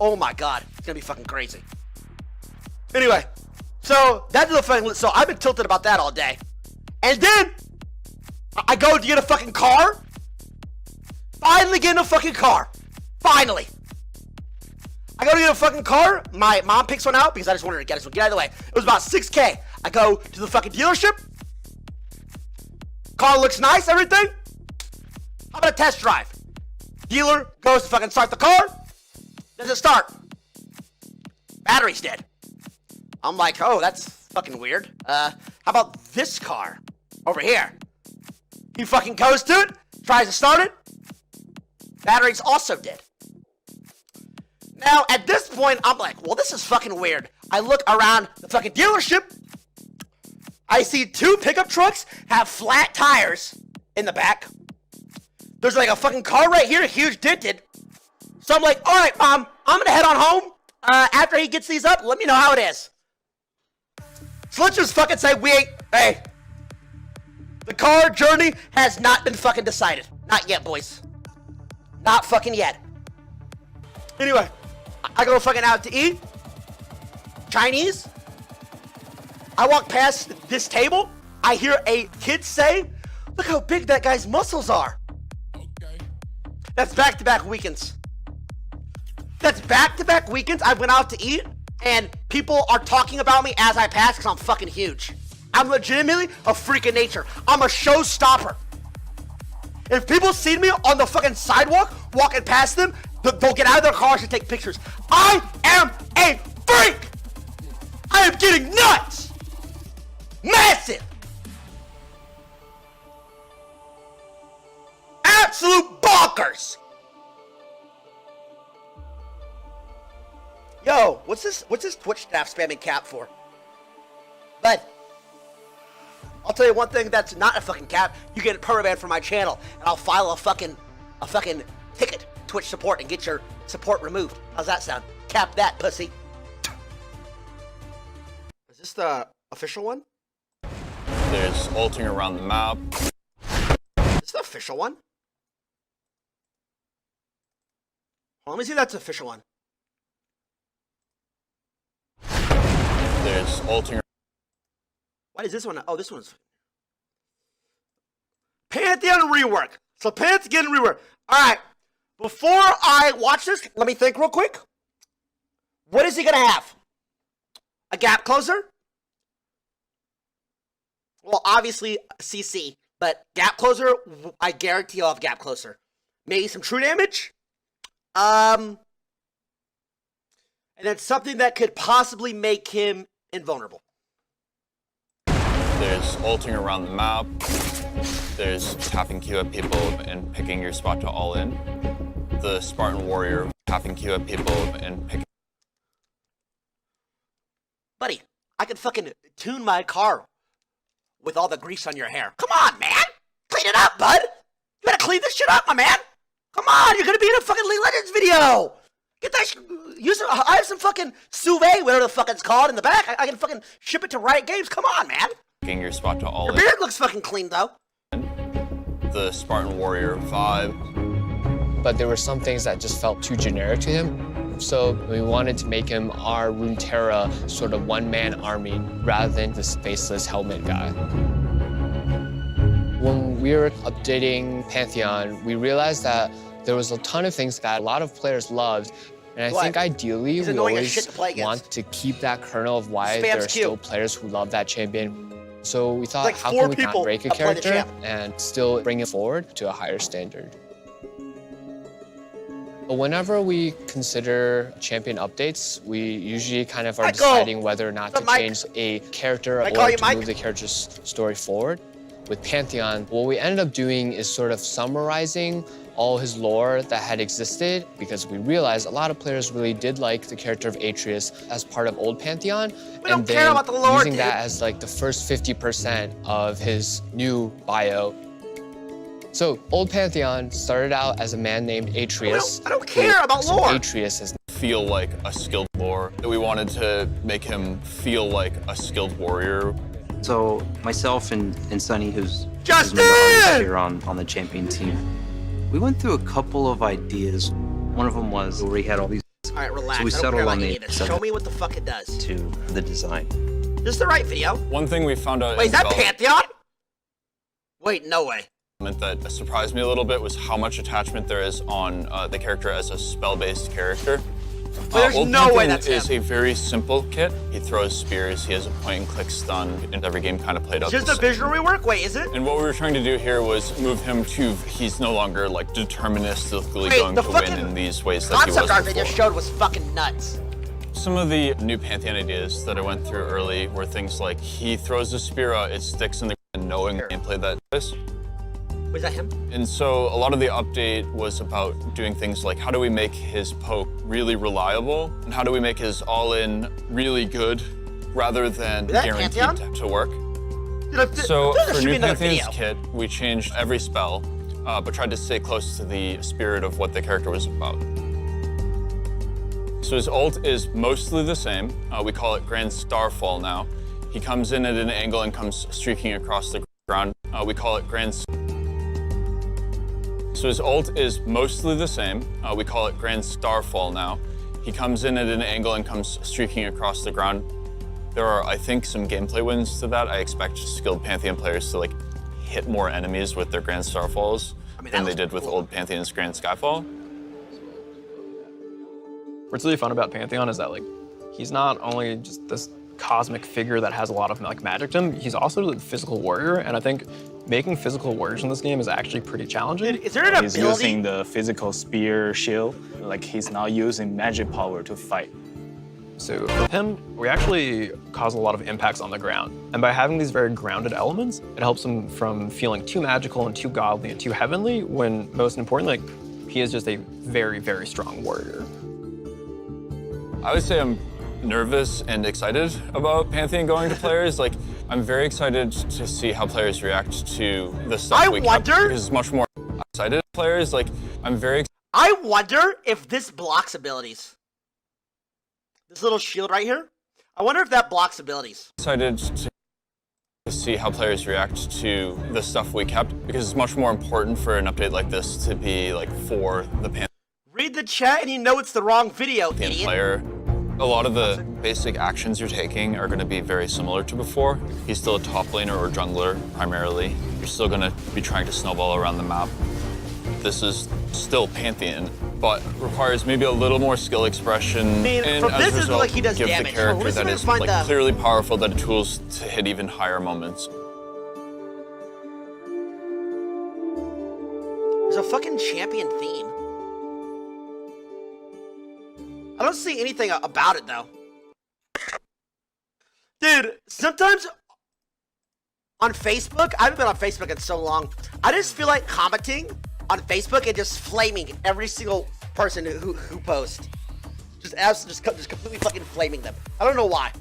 Oh my god, it's gonna be fucking crazy. Anyway, so that's the fucking. So I've been tilted about that all day, and then I go to get a fucking car. Finally getting a fucking car. Finally. I go to get a fucking car. My mom picks one out because I just wanted to get it. So get out of the way. It was about $6K. I go to the fucking dealership. Car looks nice, everything. How about a test drive? Dealer goes to fucking start the car. Doesn't start. Battery's dead. I'm like, oh, that's fucking weird. How about this car over here? He fucking goes to it, tries to start it. Battery's also dead. Now, at this point, I'm like, well, this is fucking weird. I look around the fucking dealership. I see 2 pickup trucks have flat tires in the back. There's like a fucking car right here, huge dented. So I'm like, all right, Mom, I'm gonna head on home. After he gets these up, let me know how it is. So let's just fucking say hey, the car journey has not been fucking decided. Not yet, boys. Not fucking yet. Anyway, I go fucking out to eat. Chinese. I walk past this table. I hear a kid say, look how big that guy's muscles are. Okay. That's back-to-back weekends. That's back-to-back weekends. I went out to eat, and people are talking about me as I pass because I'm fucking huge. I'm legitimately a freak of nature. I'm a showstopper. If people see me on the fucking sidewalk, walking past them, they'll get out of their cars and take pictures. I am a freak! I am getting nuts! Massive! Absolute bonkers! Yo, what's this Twitch staff spamming cap for? But I'll tell you one thing that's not a fucking cap. You get a permaban for my channel, and I'll file a fucking ticket, Twitch support, and get your support removed. How's that sound? Cap that, pussy. Is this the official one? There's ulting around the map. Is this the official one? Well, let me see if that's the official one. There's ulting. What is this one? Oh, this one's Pantheon rework. So Pantheon rework. Alright. Before I watch this, let me think real quick. What is he gonna have? A gap closer? Well, obviously CC, but gap closer, I guarantee he'll have gap closer. Maybe some true damage. And then something that could possibly make him invulnerable. There's ulting around the map. There's tapping Q at people and picking your spot to all in. The Spartan Warrior tapping Q at people and picking. Buddy, I can fucking tune my car with all the grease on your hair. Come on, man! Clean it up, bud! You gotta clean this shit up, my man! Come on, you're gonna be in a fucking League Legends video! Get that I have some fucking sous vide, whatever the fuck it's called, in the back. I can fucking ship it to Riot Games. Come on, man! Picking your spot to all in. Your beard looks fucking clean, though. The Spartan Warrior 5. But there were some things that just felt too generic to him. So we wanted to make him our Runeterra sort of one-man army rather than this faceless helmet guy. When we were updating Pantheon, we realized that there was a ton of things that a lot of players loved. And I think ideally we always want to keep that kernel of why there are still players who love that champion. So we thought, how can we not break a character and still bring it forward to a higher standard? But whenever we consider champion updates, we usually kind of are deciding whether or not to change a character or to move the character's story forward. With Pantheon, what we ended up doing is sort of summarizing all his lore that had existed, because we realized a lot of players really did like the character of Atreus as part of old Pantheon, and then using that as like the first 50% of his new bio. So old Pantheon started out as a man named Atreus. I don't care about lore. Atreus is feel like a skilled warrior. We wanted to make him feel like a skilled warrior. So myself and Sunny, who's here on the champion team, we went through a couple of ideas. One of them was where he had all these All right, relax. So we I don't settled care about on any the of this. Show me what the fuck it does. to the design. This is the right video. One thing we found out Wait, is that development Pantheon? Wait, no way. that surprised me a little bit was how much attachment there is on the character as a spell-based character. There's Old no way Pantheon that's is him. a very simple kit. He throws spears, he has a point-and-click stun, and every game kind of played out Just the a same. visual rework? Wait, is it? And what we were trying to do here was move him to, he's no longer like deterministically Wait, going the to win fucking in these ways that he was concept art they before. just showed was fucking nuts. Some of the new Pantheon ideas that I went through early were things like he throws a spear out, it sticks in the ground, knowing gameplay that is. Was that him? And so a lot of the update was about doing things like how do we make his poke really reliable and how do we make his all-in really good rather than that guaranteed Pantheon? to work. Dude, So there for should be new another Pantheon's video. kit, we changed every spell, but tried to stay close to the spirit of what the character was about. So his ult is mostly the same. We call it Grand Starfall now. He comes in at an angle and comes streaking across the ground. We call it Grand. So his ult is mostly the same. We call it Grand Starfall now. He comes in at an angle and comes streaking across the ground. There are, I think, some gameplay wins to that. I expect skilled Pantheon players to like hit more enemies with their Grand Starfalls than they did with old Pantheon's Grand Skyfall. What's really fun about Pantheon is that like he's not only just this cosmic figure that has a lot of like magic to him, he's also a physical warrior, and I think making physical warriors in this game is actually pretty challenging. Is there an He's ability? using the physical spear shield, like he's not using magic power to fight. So with him, we actually cause a lot of impacts on the ground. And by having these very grounded elements, it helps him from feeling too magical and too godly and too heavenly, when most importantly, like, he is just a very, very strong warrior. I would say I'm nervous and excited about Pantheon going to players. Like, I'm very excited to see how players react to the stuff we kept, because it's much more excited players. Like, I'm very I wonder if this blocks abilities. This little shield right here. I wonder if that blocks abilities. excited to see how players react to the stuff we kept, because it's much more important for an update like this to be like for the Pantheon Read the chat and you know it's the wrong video, idiot. player. A lot of the basic actions you're taking are going to be very similar to before. He's still a top laner or jungler primarily. You're still going to be trying to snowball around the map. This is still Pantheon, but requires maybe a little more skill expression. I mean, and from as this a is result, like he does give damage. the character Listen that to is find like the- clearly powerful, the tools to hit even higher moments. There's a fucking champion theme. I don't see anything about it though. Dude, sometimes on Facebook, I haven't been on Facebook in so long, I just feel like commenting on Facebook and just flaming every single person who posts. Just completely fucking flaming them. I don't know why.